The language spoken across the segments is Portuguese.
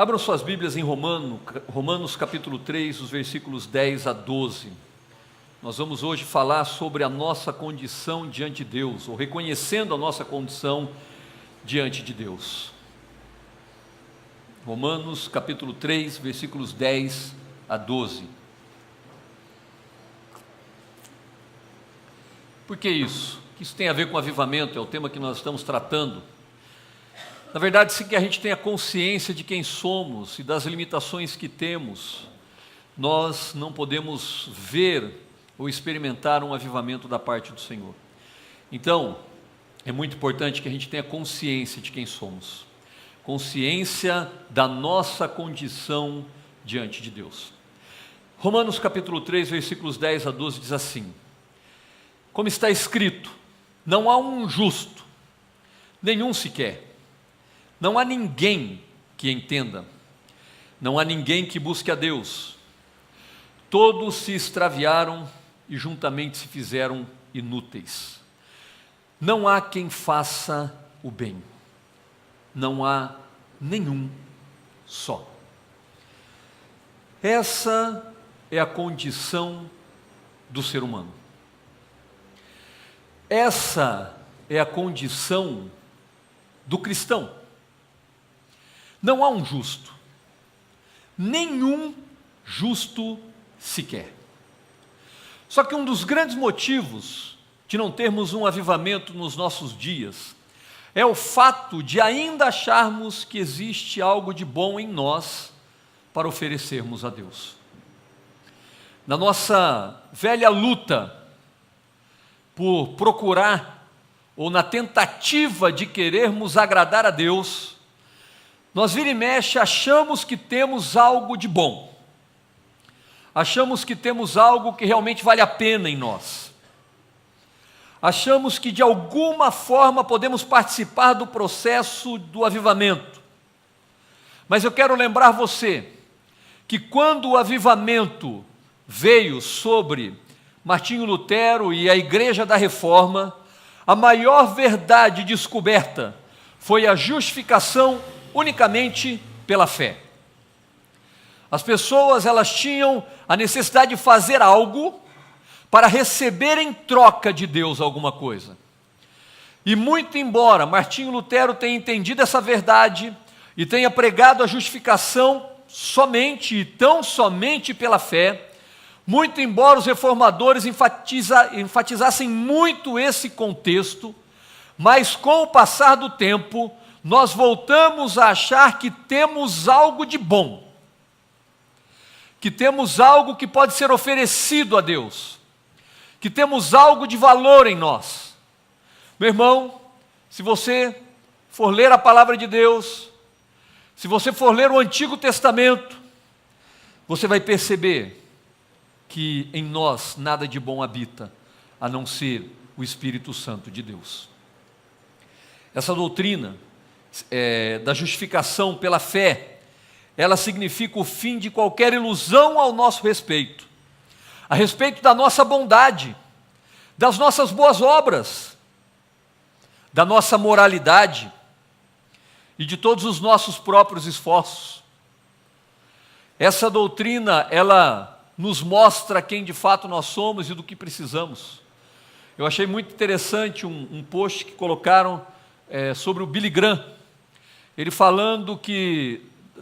Abram suas Bíblias em Romanos capítulo 3, os versículos 10 a 12. Nós vamos hoje falar sobre a nossa condição diante de Deus, ou reconhecendo a nossa condição diante de Deus. Romanos capítulo 3, versículos 10 a 12. Por que isso? O que isso tem a ver com avivamento? É o tema que nós estamos tratando. Na verdade, se que a gente tenha consciência de quem somos e das limitações que temos, nós não podemos ver ou experimentar um avivamento da parte do Senhor. Então, é muito importante que a gente tenha consciência de quem somos, consciência da nossa condição diante de Deus. Romanos capítulo 3, versículos 10 a 12 diz assim: como está escrito, não há um justo, nenhum sequer. Não há ninguém que entenda, não há ninguém que busque a Deus. Todos se extraviaram e juntamente se fizeram inúteis. Não há quem faça o bem, não há nenhum só. Essa é a condição do ser humano. Essa é a condição do cristão. Não há um justo, nenhum justo sequer. Só que um dos grandes motivos de não termos um avivamento nos nossos dias é o fato de ainda acharmos que existe algo de bom em nós para oferecermos a Deus. Na nossa velha luta por procurar, ou na tentativa de querermos agradar a Deus, nós vira e mexe achamos que temos algo de bom, achamos que temos algo que realmente vale a pena em nós, achamos que de alguma forma podemos participar do processo do avivamento. Mas eu quero lembrar você que quando o avivamento veio sobre Martinho Lutero e a Igreja da Reforma, a maior verdade descoberta foi a justificação unicamente pela fé. As pessoas, elas tinham a necessidade de fazer algo para receber em troca de Deus alguma coisa. E muito embora Martinho Lutero tenha entendido essa verdade e tenha pregado a justificação somente e tão somente pela fé, muito embora os reformadores enfatizassem muito esse contexto, mas com o passar do tempo, nós voltamos a achar que temos algo de bom, que temos algo que pode ser oferecido a Deus, que temos algo de valor em nós. Meu irmão, se você for ler a palavra de Deus, se você for ler o Antigo Testamento, você vai perceber que em nós nada de bom habita, a não ser o Espírito Santo de Deus. Essa doutrina da justificação pela fé, ela significa o fim de qualquer ilusão ao nosso respeito, a respeito da nossa bondade, das nossas boas obras, da nossa moralidade e de todos os nossos próprios esforços. Essa doutrina, ela nos mostra quem de fato nós somos e do que precisamos. Eu achei muito interessante um post que colocaram sobre o Billy Graham, ele falando que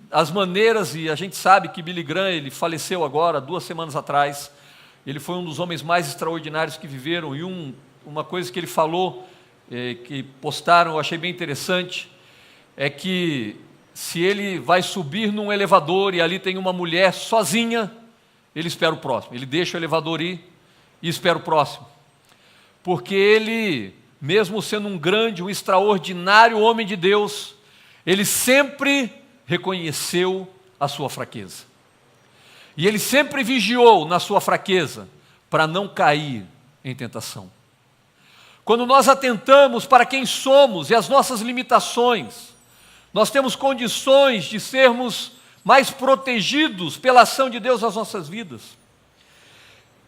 as maneiras, e a gente sabe que Billy Graham, ele faleceu agora, 2 semanas atrás, ele foi um dos homens mais extraordinários que viveram, e uma coisa que ele falou, que postaram, eu achei bem interessante, é que se ele vai subir num elevador e ali tem uma mulher sozinha, ele espera o próximo, ele deixa o elevador ir e espera o próximo, porque ele, mesmo sendo um grande, um extraordinário homem de Deus, ele sempre reconheceu a sua fraqueza. E ele sempre vigiou na sua fraqueza para não cair em tentação. Quando nós atentamos para quem somos e as nossas limitações, nós temos condições de sermos mais protegidos pela ação de Deus nas nossas vidas.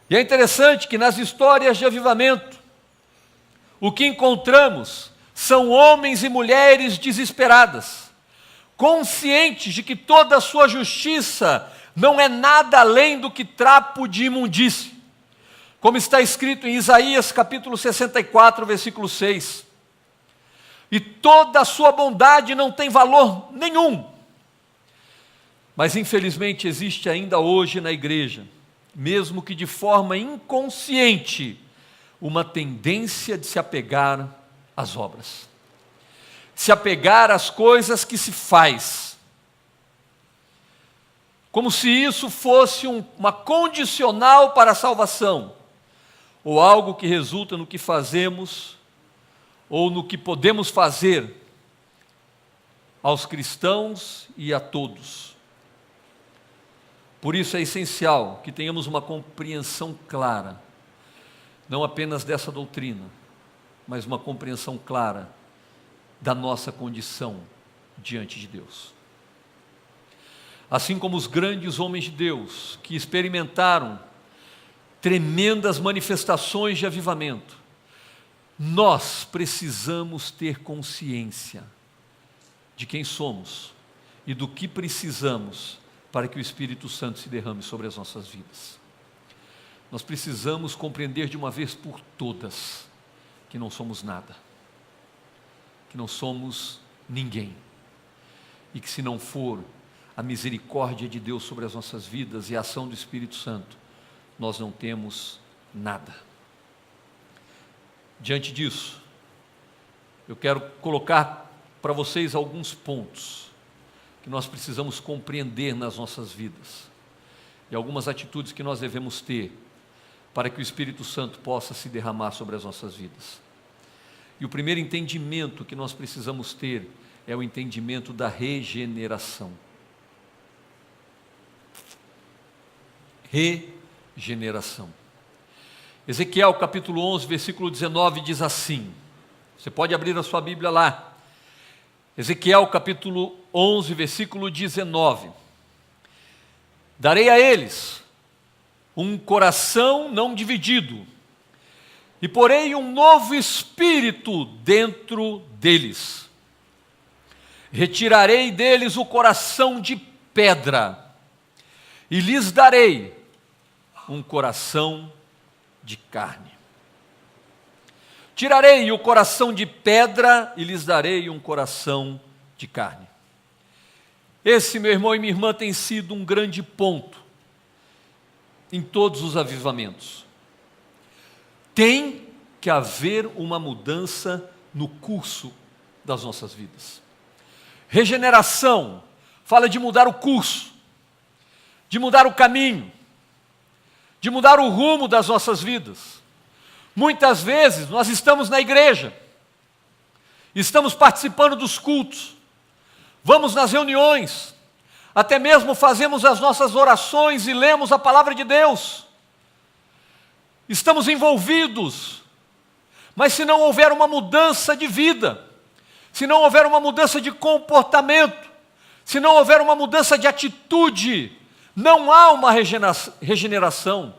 E é interessante que nas histórias de avivamento, o que encontramos são homens e mulheres desesperadas, conscientes de que toda a sua justiça não é nada além do que trapo de imundície. Como está escrito em Isaías capítulo 64, versículo 6. E toda a sua bondade não tem valor nenhum. Mas infelizmente existe ainda hoje na igreja, mesmo que de forma inconsciente, uma tendência de se apegar às obras. Se apegar às coisas que se faz. Como se isso fosse uma condicional para a salvação, ou algo que resulta no que fazemos, ou no que podemos fazer aos cristãos e a todos. Por isso é essencial que tenhamos uma compreensão clara, não apenas dessa doutrina, mas uma compreensão clara da nossa condição diante de Deus. Assim como os grandes homens de Deus que experimentaram tremendas manifestações de avivamento, nós precisamos ter consciência de quem somos e do que precisamos para que o Espírito Santo se derrame sobre as nossas vidas. Nós precisamos compreender de uma vez por todas que não somos nada, que não somos ninguém, e que se não for a misericórdia de Deus sobre as nossas vidas e a ação do Espírito Santo, nós não temos nada. Diante disso, eu quero colocar para vocês alguns pontos que nós precisamos compreender nas nossas vidas e algumas atitudes que nós devemos ter para que o Espírito Santo possa se derramar sobre as nossas vidas. E o primeiro entendimento que nós precisamos ter é o entendimento da regeneração. Regeneração. Ezequiel capítulo 11, versículo 19 diz assim, você pode abrir a sua Bíblia lá, Ezequiel capítulo 11, versículo 19, darei a eles um coração não dividido, e porei um novo espírito dentro deles, retirarei deles o coração de pedra, e lhes darei um coração de carne. Tirarei o coração de pedra e lhes darei um coração de carne. Esse, meu irmão e minha irmã, tem sido um grande ponto em todos os avivamentos. Tem que haver uma mudança no curso das nossas vidas. Regeneração fala de mudar o curso, de mudar o caminho, de mudar o rumo das nossas vidas. Muitas vezes nós estamos na igreja, estamos participando dos cultos, vamos nas reuniões, até mesmo fazemos as nossas orações e lemos a palavra de Deus, estamos envolvidos, mas se não houver uma mudança de vida, se não houver uma mudança de comportamento, se não houver uma mudança de atitude, não há uma regeneração.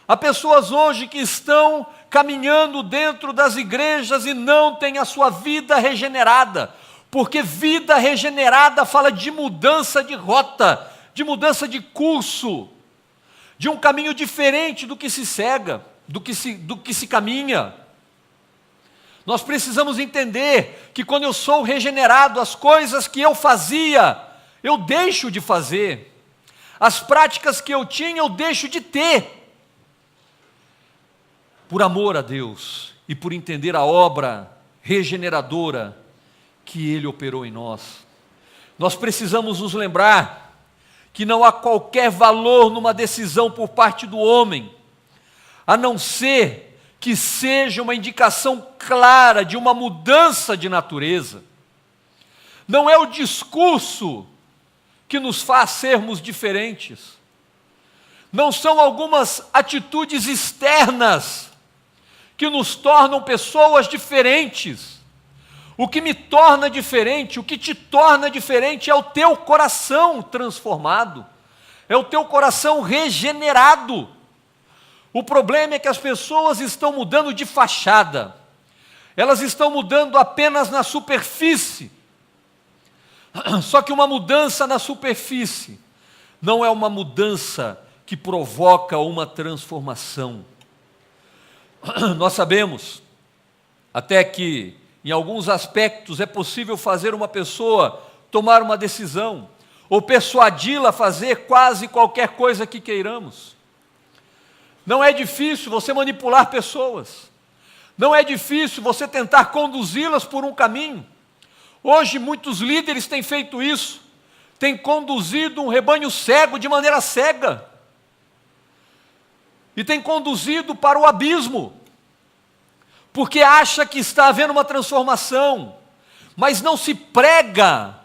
Há pessoas hoje que estão caminhando dentro das igrejas e não têm a sua vida regenerada, porque vida regenerada fala de mudança de rota, de mudança de curso, de um caminho diferente do que se segue, do que se caminha. Nós precisamos entender que quando eu sou regenerado, as coisas que eu fazia, eu deixo de fazer. As práticas que eu tinha, eu deixo de ter. Por amor a Deus e por entender a obra regeneradora que Ele operou em nós. Nós precisamos nos lembrar que não há qualquer valor numa decisão por parte do homem, a não ser que seja uma indicação clara de uma mudança de natureza. Não é o discurso que nos faz sermos diferentes. Não são algumas atitudes externas que nos tornam pessoas diferentes. O que me torna diferente, o que te torna diferente é o teu coração transformado, é o teu coração regenerado. O problema é que as pessoas estão mudando de fachada, elas estão mudando apenas na superfície. Só que uma mudança na superfície não é uma mudança que provoca uma transformação. Nós sabemos até que, em alguns aspectos, é possível fazer uma pessoa tomar uma decisão, ou persuadi-la a fazer quase qualquer coisa que queiramos. Não é difícil você manipular pessoas, não é difícil você tentar conduzi-las por um caminho. Hoje muitos líderes têm feito isso, têm conduzido um rebanho cego de maneira cega, e têm conduzido para o abismo, porque acha que está havendo uma transformação, mas não se prega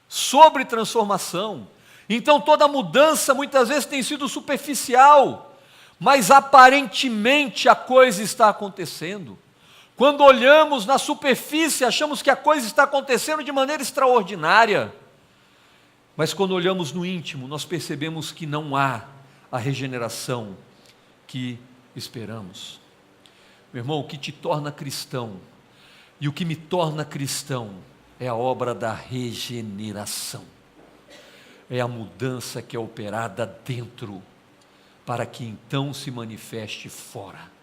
sobre transformação. Então toda mudança muitas vezes tem sido superficial, mas aparentemente a coisa está acontecendo. Quando olhamos na superfície, achamos que a coisa está acontecendo de maneira extraordinária, mas quando olhamos no íntimo, nós percebemos que não há a regeneração que esperamos. Meu irmão, o que te torna cristão e o que me torna cristão é a obra da regeneração, é a mudança que é operada dentro, para que então se manifeste fora.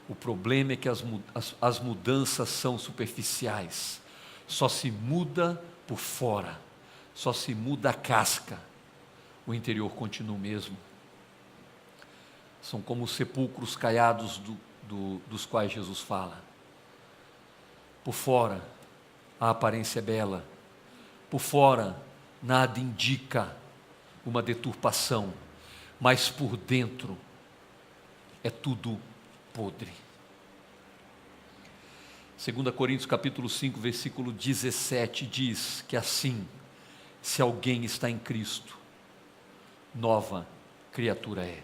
O problema é que as mudanças são superficiais, só se muda por fora, só se muda a casca, o interior continua o mesmo. São como os sepulcros caiados dos quais Jesus fala. Por fora, a aparência é bela, por fora, nada indica uma deturpação, mas por dentro, é tudo podre. 2 Coríntios capítulo 5, versículo 17 diz que assim, se alguém está em Cristo, nova criatura é.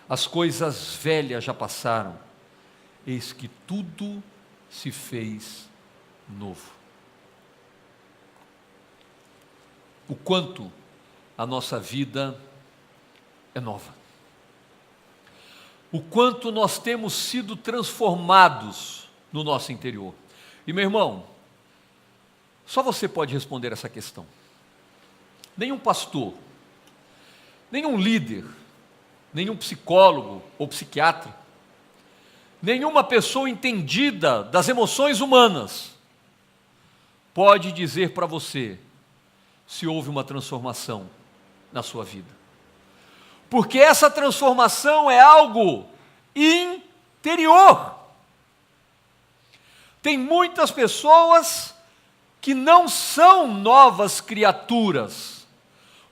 As coisas velhas já passaram, eis que tudo se fez novo. O quanto a nossa vida é nova. O quanto nós temos sido transformados no nosso interior. E meu irmão, só você pode responder essa questão. Nenhum pastor, nenhum líder, nenhum psicólogo ou psiquiatra, nenhuma pessoa entendida das emoções humanas pode dizer para você se houve uma transformação na sua vida. Porque essa transformação é algo interior. Tem muitas pessoas que não são novas criaturas,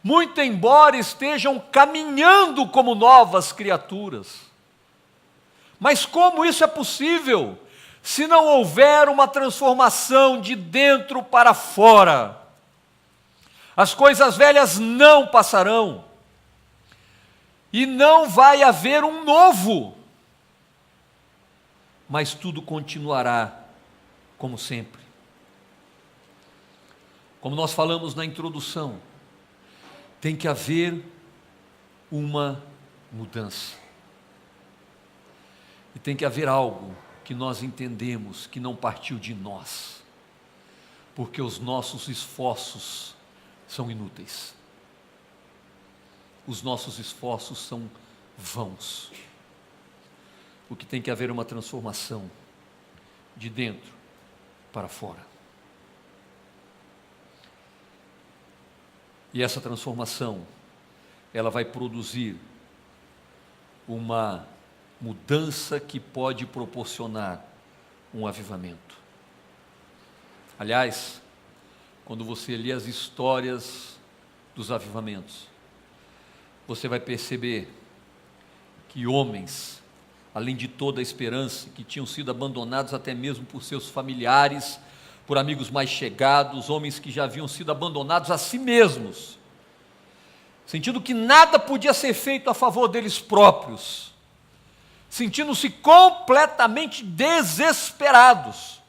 muito embora estejam caminhando como novas criaturas. Mas como isso é possível se não houver uma transformação de dentro para fora? As coisas velhas não passarão, e não vai haver um novo, mas tudo continuará como sempre. Como nós falamos na introdução, tem que haver uma mudança. E tem que haver algo que nós entendemos que não partiu de nós, porque os nossos esforços são inúteis. Os nossos esforços são vãos. O que tem que haver é uma transformação de dentro para fora. E essa transformação, ela vai produzir uma mudança que pode proporcionar um avivamento. Aliás, quando você lê as histórias dos avivamentos, você vai perceber que homens, além de toda a esperança, que tinham sido abandonados até mesmo por seus familiares, por amigos mais chegados, homens que já haviam sido abandonados a si mesmos, sentindo que nada podia ser feito a favor deles próprios, sentindo-se completamente desesperados,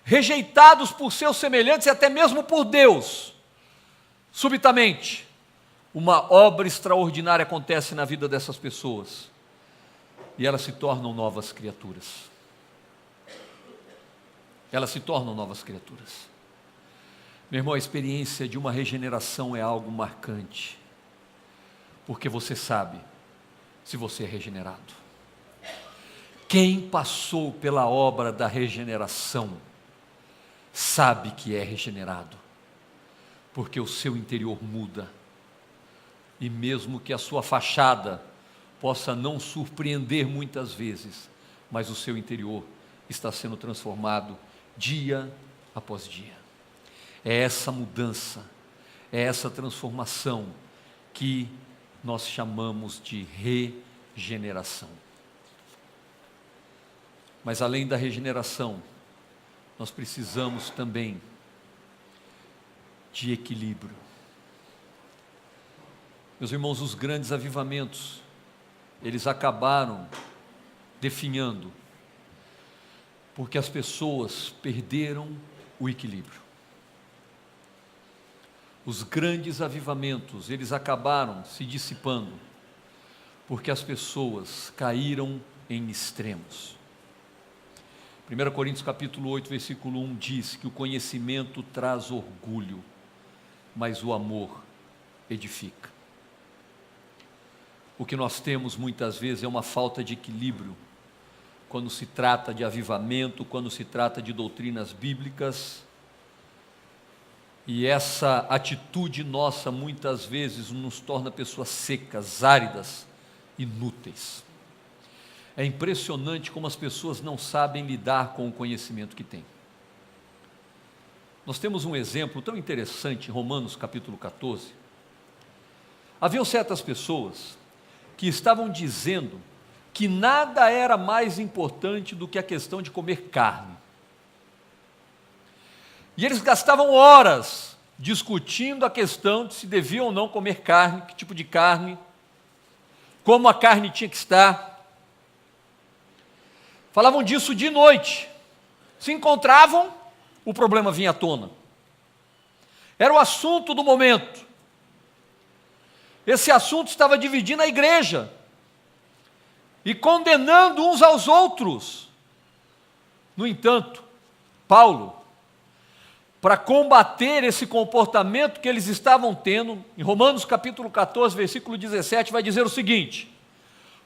rejeitados por seus semelhantes e até mesmo por Deus. Subitamente, uma obra extraordinária acontece na vida dessas pessoas, e elas se tornam novas criaturas. Elas se tornam novas criaturas. Meu irmão, a experiência de uma regeneração é algo marcante, porque você sabe se você é regenerado. Quem passou pela obra da regeneração sabe que é regenerado, porque o seu interior muda, e mesmo que a sua fachada possa não surpreender muitas vezes, mas o seu interior está sendo transformado dia após dia. É essa mudança, é essa transformação que nós chamamos de regeneração. Mas além da regeneração, nós precisamos também de equilíbrio. Meus irmãos, os grandes avivamentos, eles acabaram definhando, porque as pessoas perderam o equilíbrio. Os grandes avivamentos, eles acabaram se dissipando, porque as pessoas caíram em extremos. 1 Coríntios capítulo 8, versículo 1 diz que o conhecimento traz orgulho, mas o amor edifica. O que nós temos muitas vezes é uma falta de equilíbrio, quando se trata de avivamento, quando se trata de doutrinas bíblicas, e essa atitude nossa muitas vezes nos torna pessoas secas, áridas, inúteis. É impressionante como as pessoas não sabem lidar com o conhecimento que têm. Nós temos um exemplo tão interessante em Romanos capítulo 14. Haviam certas pessoas que estavam dizendo que nada era mais importante do que a questão de comer carne. E eles gastavam horas discutindo a questão de se deviam ou não comer carne, que tipo de carne, como a carne tinha que estar. Falavam disso de noite. Se encontravam, o problema vinha à tona. Era o assunto do momento. Esse assunto estava dividindo a igreja e condenando uns aos outros. No entanto, Paulo, para combater esse comportamento que eles estavam tendo, em Romanos capítulo 14, versículo 17, vai dizer o seguinte: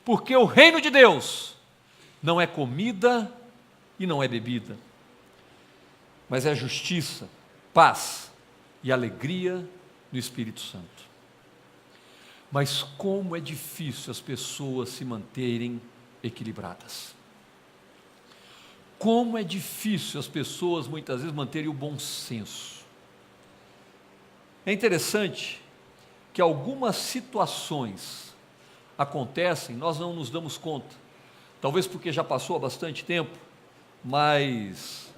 porque o reino de Deus não é comida e não é bebida, mas é justiça, paz e alegria no Espírito Santo. Mas como é difícil as pessoas se manterem equilibradas. Como é difícil as pessoas muitas vezes manterem o bom senso. É interessante que algumas situações acontecem, nós não nos damos conta, talvez porque já passou há bastante tempo, mas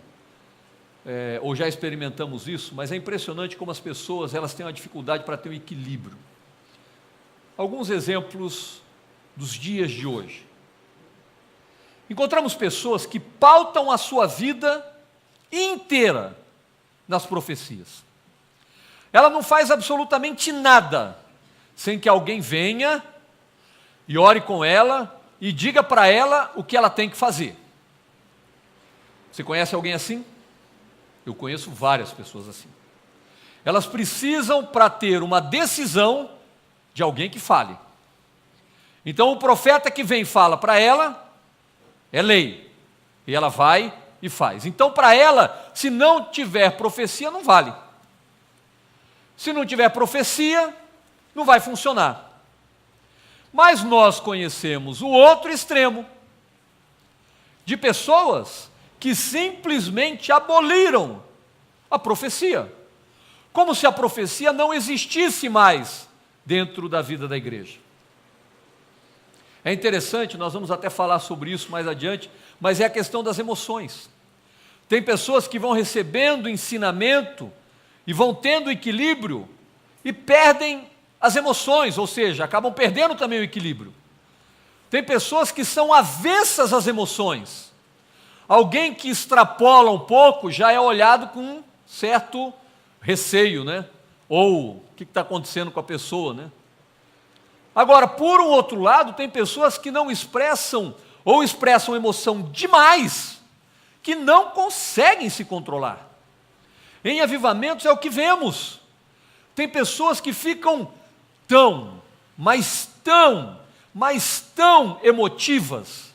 ou já experimentamos isso, mas é impressionante como as pessoas elas têm uma dificuldade para ter um equilíbrio. Alguns exemplos dos dias de hoje. Encontramos pessoas que pautam a sua vida inteira nas profecias. Ela não faz absolutamente nada sem que alguém venha e ore com ela e diga para ela o que ela tem que fazer. Você conhece alguém assim? Eu conheço várias pessoas assim. Elas precisam, para ter uma decisão, de alguém que fale. Então o profeta que vem fala para ela, é lei, e ela vai e faz. Então para ela, se não tiver profecia, não vale. Se não tiver profecia, não vai funcionar. Mas nós conhecemos o outro extremo, de pessoas que simplesmente aboliram a profecia, como se a profecia não existisse mais dentro da vida da igreja. É interessante, nós vamos até falar sobre isso mais adiante, mas é a questão das emoções. Tem pessoas que vão recebendo ensinamento e vão tendo equilíbrio e perdem as emoções, ou seja, acabam perdendo também o equilíbrio. Tem pessoas que são avessas às emoções. Alguém que extrapola um pouco já é olhado com um certo receio, né? Ou o que está acontecendo com a pessoa, né? Agora, por um outro lado, tem pessoas que não expressam, ou expressam emoção demais, que não conseguem se controlar. Em avivamentos é o que vemos. Tem pessoas que ficam mas tão emotivas,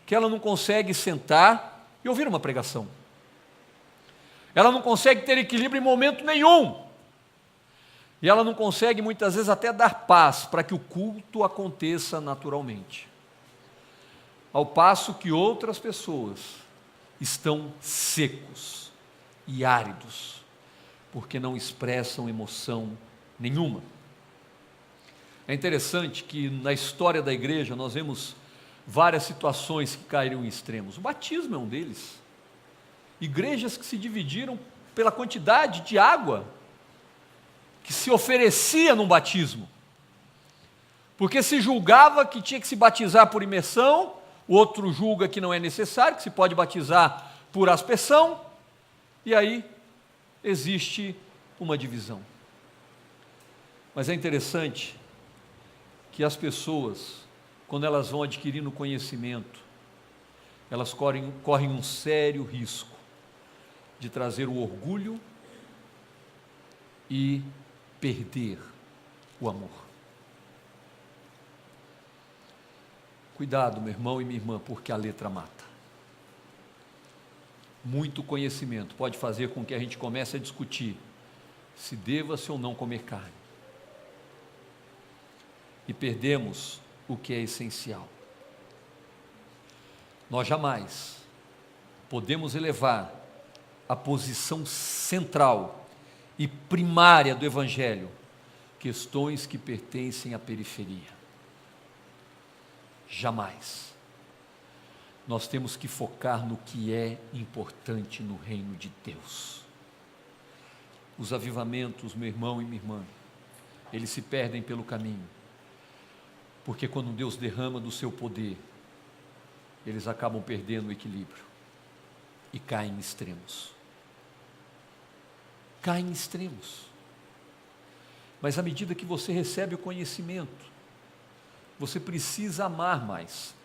que ela não consegue sentar e ouvir uma pregação. Ela não consegue ter equilíbrio em momento nenhum. E ela não consegue, muitas vezes, até dar paz para que o culto aconteça naturalmente. Ao passo que outras pessoas estão secos e áridos, porque não expressam emoção nenhuma. É interessante que na história da igreja nós vemos várias situações que caíram em extremos. O batismo é um deles. Igrejas que se dividiram pela quantidade de água que se oferecia num batismo. Porque se julgava que tinha que se batizar por imersão, o outro julga que não é necessário, que se pode batizar por aspersão, e aí existe uma divisão. Mas é interessante que as pessoas, quando elas vão adquirindo conhecimento, elas correm um sério risco de trazer o orgulho e perder o amor. Cuidado, meu irmão e minha irmã, porque a letra mata. Muito conhecimento pode fazer com que a gente comece a discutir se deva-se ou não comer carne. E perdemos o que é essencial. Nós jamais podemos elevar a posição central e primária do Evangelho questões que pertencem à periferia. Jamais. Nós temos que focar no que é importante no reino de Deus. Os avivamentos, meu irmão e minha irmã, eles se perdem pelo caminho, porque quando Deus derrama do seu poder, eles acabam perdendo o equilíbrio e caem em extremos. Caem em extremos. Mas à medida que você recebe o conhecimento, você precisa amar mais.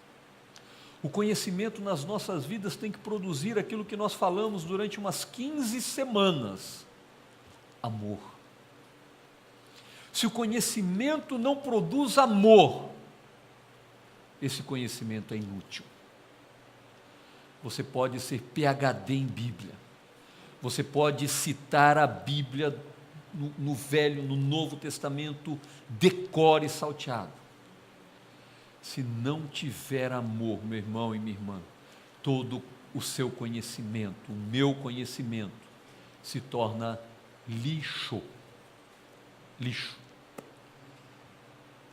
O conhecimento nas nossas vidas tem que produzir aquilo que nós falamos durante umas 15 semanas: amor. Se o conhecimento não produz amor, esse conhecimento é inútil. Você pode ser PhD em Bíblia, você pode citar a Bíblia no Velho, no Novo Testamento, decore salteado. Se não tiver amor, meu irmão e minha irmã, todo o seu conhecimento, o meu conhecimento, se torna lixo. Lixo.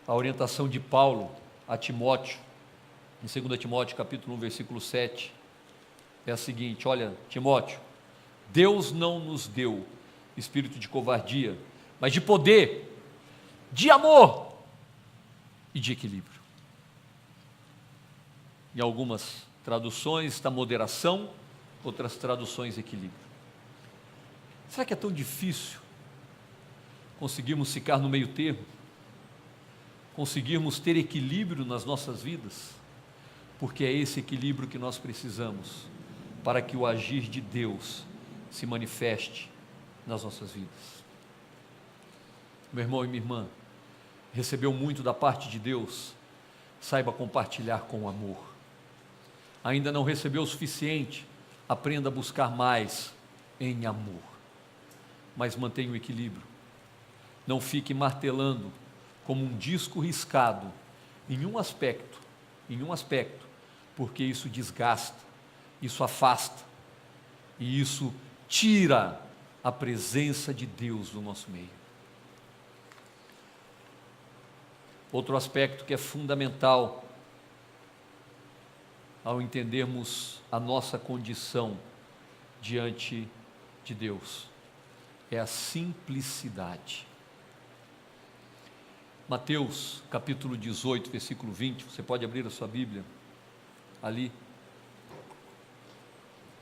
A orientação de Paulo a Timóteo, em 2 Timóteo capítulo 1, versículo 7, é a seguinte: olha, Timóteo, Deus não nos deu espírito de covardia, mas de poder, de amor e de equilíbrio. Em algumas traduções está moderação, outras traduções equilíbrio. Será que é tão difícil conseguirmos ficar no meio termo? Conseguirmos ter equilíbrio nas nossas vidas? Porque é esse equilíbrio que nós precisamos para que o agir de Deus se manifeste nas nossas vidas. Meu irmão e minha irmã, recebeu muito da parte de Deus, saiba compartilhar com amor. Ainda não recebeu o suficiente, aprenda a buscar mais em amor, mas mantenha o equilíbrio. Não fique martelando como um disco riscado em um aspecto, porque isso desgasta, isso afasta e isso tira a presença de Deus do nosso meio. Outro aspecto que é fundamental ao entendermos a nossa condição diante de Deus é a simplicidade. Mateus capítulo 18, versículo 20, você pode abrir a sua Bíblia ali.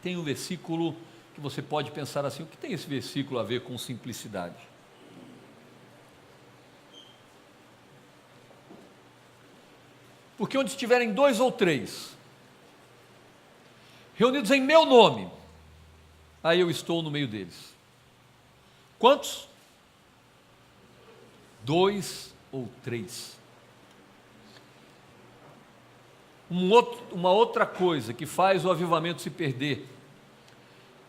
Tem um versículo que você pode pensar assim: o que tem esse versículo a ver com simplicidade? Porque onde estiverem 2 ou 3 reunidos em meu nome, aí eu estou no meio deles. Quantos? 2 ou 3. Uma outra coisa que faz o avivamento se perder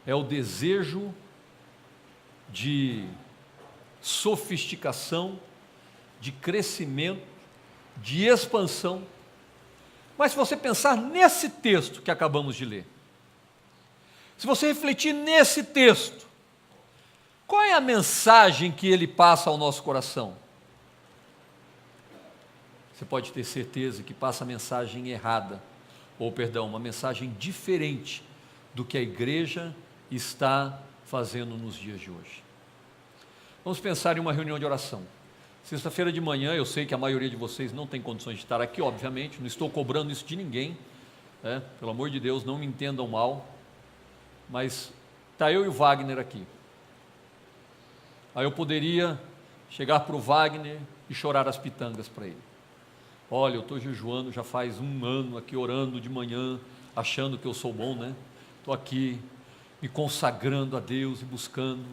é o desejo de sofisticação, de crescimento, de expansão. Mas se você pensar nesse texto que acabamos de ler, se você refletir nesse texto, qual é a mensagem que ele passa ao nosso coração? Você pode ter certeza que passa a mensagem errada, ou perdão, uma mensagem diferente do que a igreja está fazendo nos dias de hoje. Vamos pensar em uma reunião de oração. Sexta-feira de manhã, eu sei que a maioria de vocês não tem condições de estar aqui, obviamente, não estou cobrando isso de ninguém, pelo amor de Deus, não me entendam mal, mas está eu e o Wagner aqui. Aí eu poderia chegar para o Wagner e chorar as pitangas para ele. Olha, eu estou jejuando já faz 1 ano aqui, orando de manhã, achando que eu sou bom, né? Estou aqui me consagrando a Deus e buscando.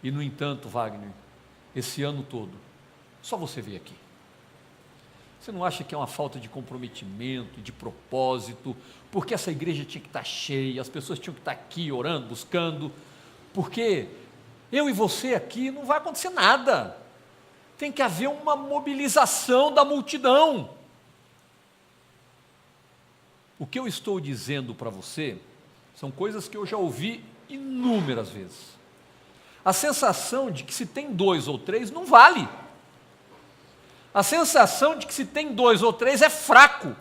E no entanto, Wagner, esse ano todo, só você veio aqui. Você não acha que é uma falta de comprometimento, de propósito? Porque essa igreja tinha que estar cheia, as pessoas tinham que estar aqui orando, buscando, porque eu e você aqui não vai acontecer nada. Tem que haver uma mobilização da multidão. O que eu estou dizendo para você são coisas que eu já ouvi inúmeras vezes. A sensação de que se tem 2 ou 3 não vale. A sensação de que se tem 2 ou 3 é fraco.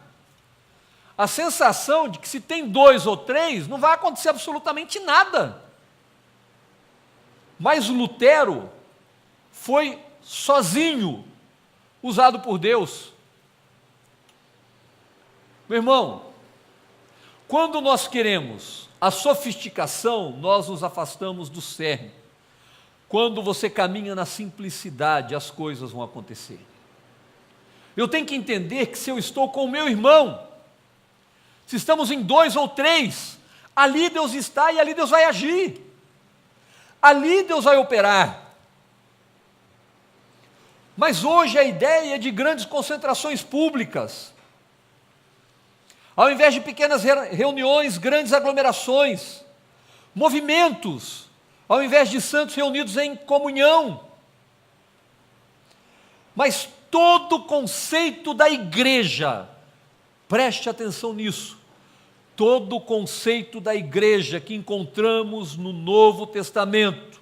A sensação de que se tem 2 ou 3 não vai acontecer absolutamente nada. Mas Lutero foi sozinho usado por Deus. Meu irmão, quando nós queremos a sofisticação, nós nos afastamos do cerne. Quando você caminha na simplicidade, as coisas vão acontecer. Eu tenho que entender que se eu estou com o meu irmão, se estamos em 2 ou 3, ali Deus está e ali Deus vai agir. Ali Deus vai operar. Mas hoje a ideia é de grandes concentrações públicas. Ao invés de pequenas reuniões, grandes aglomerações, movimentos, ao invés de santos reunidos em comunhão. Mas todo o conceito da igreja, preste atenção nisso, todo o conceito da igreja que encontramos no Novo Testamento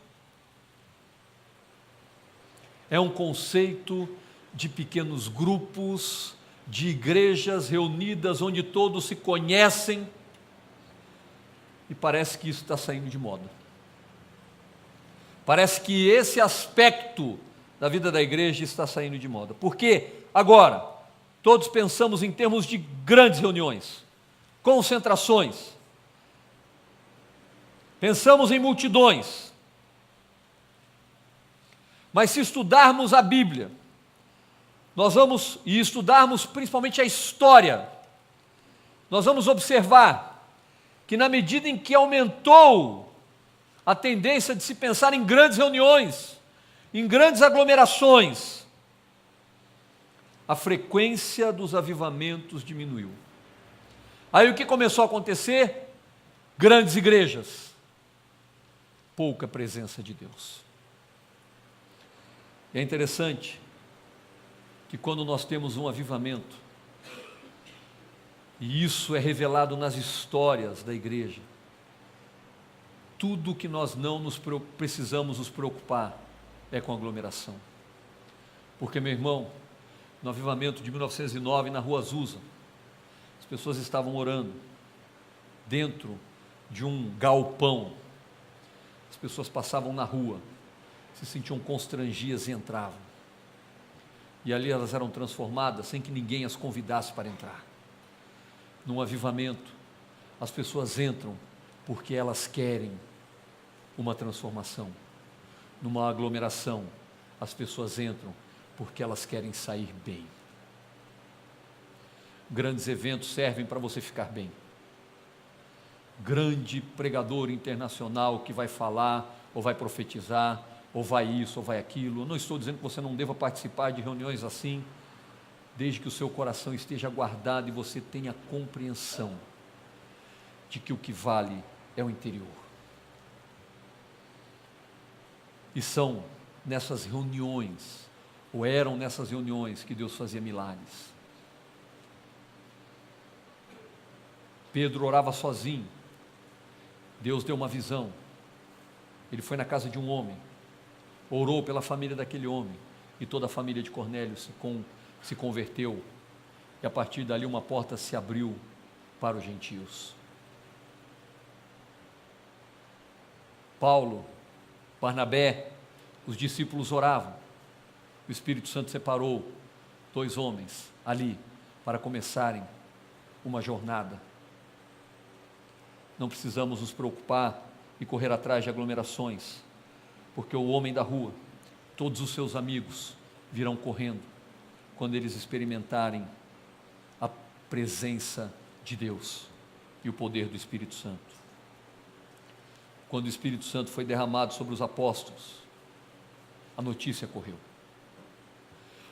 é um conceito de pequenos grupos, de igrejas reunidas onde todos se conhecem, e parece que isso está saindo de moda. Parece que esse aspecto da vida da igreja está saindo de moda. Porque agora todos pensamos em termos de grandes reuniões, concentrações, pensamos em multidões. Mas se estudarmos a Bíblia, e estudarmos principalmente a história, nós vamos observar que na medida em que aumentou a tendência de se pensar em grandes reuniões, em grandes aglomerações, a frequência dos avivamentos diminuiu. Aí o que começou a acontecer? Grandes igrejas, pouca presença de Deus. É interessante que quando nós temos um avivamento, e isso é revelado nas histórias da igreja, tudo que nós não precisamos nos preocupar é com aglomeração. Porque, meu irmão, no avivamento de 1909, na Rua Azusa, as pessoas estavam orando dentro de um galpão. As pessoas passavam na rua, se sentiam constrangidas e entravam. E ali elas eram transformadas sem que ninguém as convidasse para entrar. Num avivamento, as pessoas entram porque elas querem uma transformação. Numa aglomeração, as pessoas entram porque elas querem sair bem. Grandes eventos servem para você ficar bem. grande pregador internacional que vai falar, ou vai profetizar, ou vai isso, ou vai aquilo. Eu não estou dizendo que você não deva participar de reuniões assim, desde que o seu coração esteja guardado e você tenha compreensão de que o que vale é o interior. E são nessas reuniões, ou eram nessas reuniões, que Deus fazia milagres. Pedro orava sozinho, Deus deu uma visão, ele foi na casa de um homem, orou pela família daquele homem, e toda a família de Cornélio se converteu, e a partir dali uma porta se abriu para os gentios. Paulo, Barnabé, os discípulos oravam, o Espírito Santo separou 2 homens ali para começarem uma jornada. Não precisamos nos preocupar e correr atrás de aglomerações, porque o homem da rua, todos os seus amigos virão correndo quando eles experimentarem a presença de Deus e o poder do Espírito Santo. Quando o Espírito Santo foi derramado sobre os apóstolos, a notícia correu.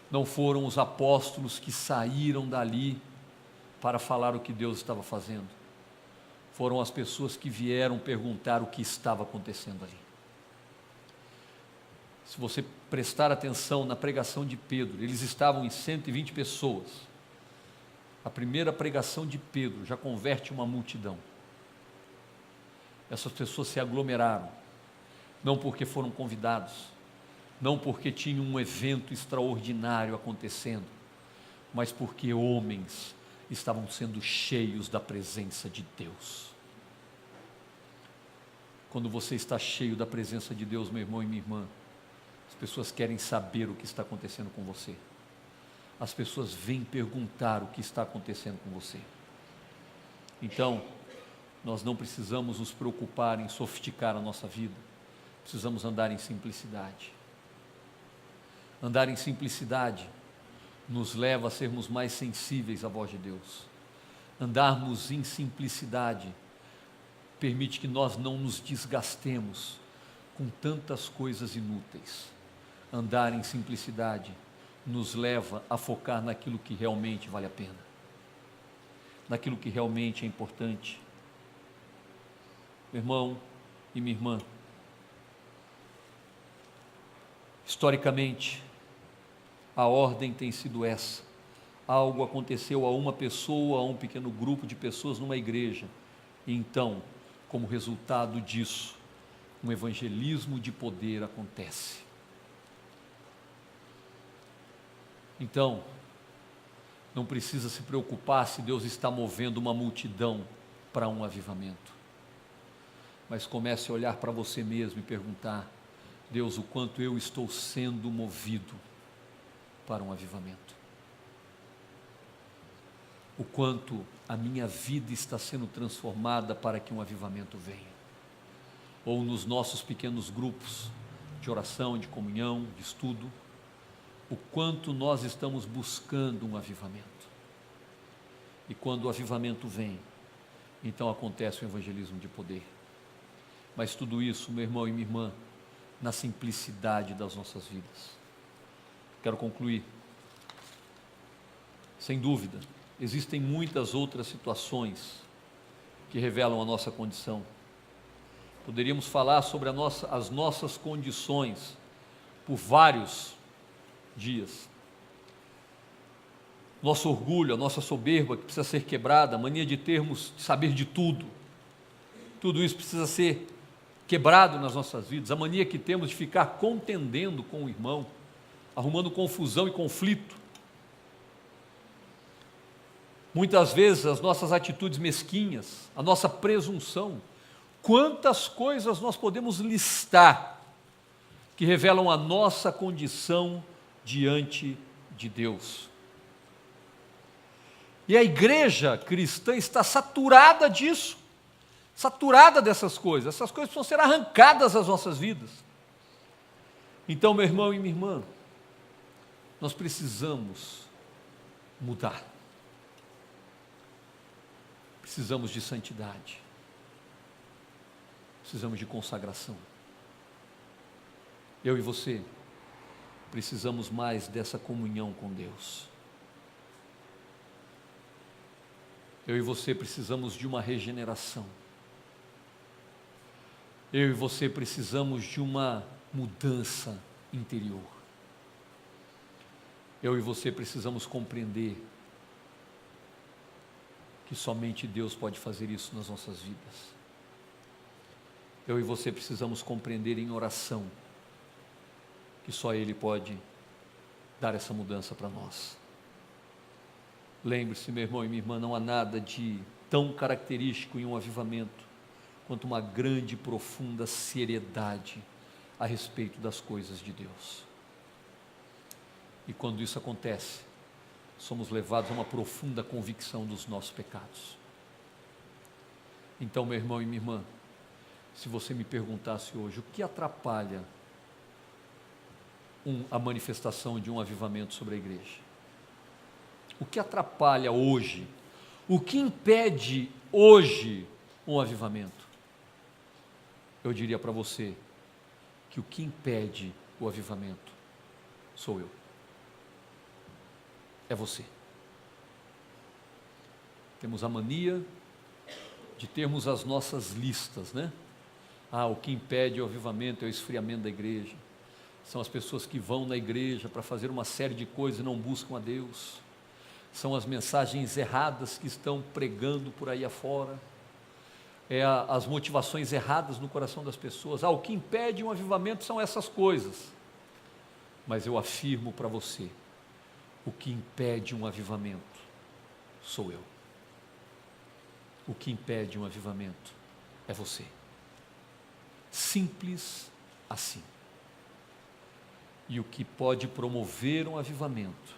Não foram os apóstolos que saíram dali para falar o que Deus estava fazendo. Foram as pessoas que vieram perguntar o que estava acontecendo ali. Se você prestar atenção na pregação de Pedro, eles estavam em 120 pessoas. A primeira pregação de Pedro já converte uma multidão. Essas pessoas se aglomeraram, não porque foram convidados, não porque tinham um evento extraordinário acontecendo, mas porque homens estavam sendo cheios da presença de Deus. Quando você está cheio da presença de Deus, meu irmão e minha irmã, as pessoas querem saber o que está acontecendo com você. As pessoas vêm perguntar o que está acontecendo com você. Então, nós não precisamos nos preocupar em sofisticar a nossa vida, precisamos andar em simplicidade. Andar em simplicidade nos leva a sermos mais sensíveis à voz de Deus. Andarmos em simplicidade permite que nós não nos desgastemos com tantas coisas inúteis. Andar em simplicidade nos leva a focar naquilo que realmente vale a pena, naquilo que realmente é importante. Meu irmão e minha irmã, historicamente, a ordem tem sido essa. Algo aconteceu a uma pessoa, a um pequeno grupo de pessoas numa igreja, e então, como resultado disso, um evangelismo de poder acontece. Então, não precisa se preocupar se Deus está movendo uma multidão para um avivamento, mas comece a olhar para você mesmo e perguntar: Deus, o quanto eu estou sendo movido para um avivamento? O quanto a minha vida está sendo transformada para que um avivamento venha? Ou nos nossos pequenos grupos de oração, de comunhão, de estudo, o quanto nós estamos buscando um avivamento? E quando o avivamento vem, então acontece o evangelismo de poder. Mas tudo isso, meu irmão e minha irmã, na simplicidade das nossas vidas. Quero concluir. Sem dúvida, existem muitas outras situações que revelam a nossa condição. Poderíamos falar sobre as nossas condições por vários dias. Nosso orgulho, a nossa soberba que precisa ser quebrada, a mania de saber de tudo. Tudo isso precisa ser quebrado nas nossas vidas. A mania que temos de ficar contendendo com o irmão, arrumando confusão e conflito. Muitas vezes as nossas atitudes mesquinhas, a nossa presunção. Quantas coisas nós podemos listar que revelam a nossa condição diante de Deus. E a igreja cristã está saturada disso, saturada dessas coisas. Essas coisas precisam ser arrancadas das nossas vidas. Então, meu irmão e minha irmã, nós precisamos mudar. Precisamos de santidade. precisamos de consagração. Eu e você precisamos mais dessa comunhão com Deus. Eu e você precisamos de uma regeneração. Eu e você precisamos de uma mudança interior. Eu e você precisamos compreender que somente Deus pode fazer isso nas nossas vidas. Eu e você precisamos compreender em oração que só Ele pode dar essa mudança para nós. Lembre-se, meu irmão e minha irmã, não há nada de tão característico em um avivamento quanto uma grande e profunda seriedade a respeito das coisas de Deus. E quando isso acontece, somos levados a uma profunda convicção dos nossos pecados. Então, meu irmão e minha irmã, se você me perguntasse hoje, o que atrapalha a manifestação de um avivamento sobre a igreja? O que atrapalha hoje? O que impede hoje um avivamento? Eu diria para você que o que impede o avivamento sou eu. É você. Temos a mania de termos as nossas listas, né? O que impede o avivamento é o esfriamento da igreja. São as pessoas que vão na igreja para fazer uma série de coisas e não buscam a Deus. São as mensagens erradas que estão pregando por aí afora. As motivações erradas no coração das pessoas. O que impede um avivamento são essas coisas. Mas eu afirmo para você, o que impede um avivamento sou eu. O que impede um avivamento é você. Simples assim. E o que pode promover um avivamento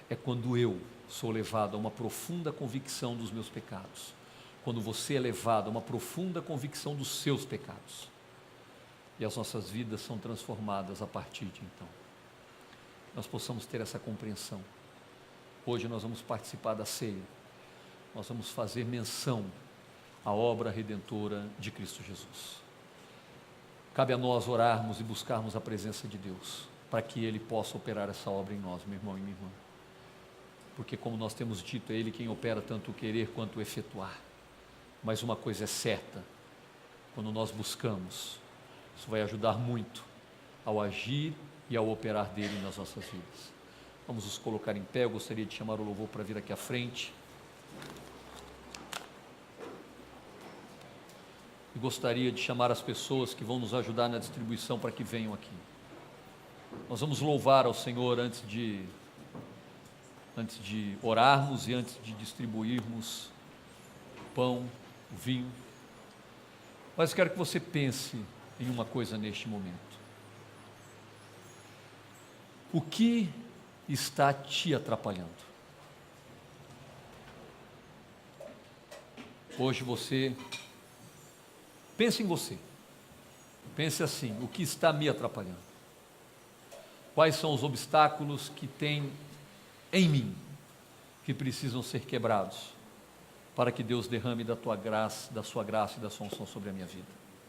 é quando eu sou levado a uma profunda convicção dos meus pecados. Quando você é levado a uma profunda convicção dos seus pecados. E as nossas vidas são transformadas a partir de então. Nós possamos ter essa compreensão. Hoje nós vamos participar da ceia. Nós vamos fazer menção à obra redentora de Cristo Jesus. Cabe a nós orarmos e buscarmos a presença de Deus, para que Ele possa operar essa obra em nós, meu irmão e minha irmã. Porque, como nós temos dito, é Ele quem opera tanto o querer quanto o efetuar. Mas uma coisa é certa, quando nós buscamos, isso vai ajudar muito ao agir e ao operar dele nas nossas vidas. Vamos nos colocar em pé. Eu gostaria de chamar o louvor para vir aqui à frente. E gostaria de chamar as pessoas que vão nos ajudar na distribuição para que venham aqui. Nós vamos louvar ao Senhor antes de orarmos e antes de distribuirmos o pão, o vinho. Mas quero que você pense em uma coisa neste momento. O que está te atrapalhando? Hoje você, pense em você, pense assim, o que está me atrapalhando? Quais são os obstáculos que tem em mim, que precisam ser quebrados, para que Deus derrame da sua graça e da sua unção sobre a minha vida?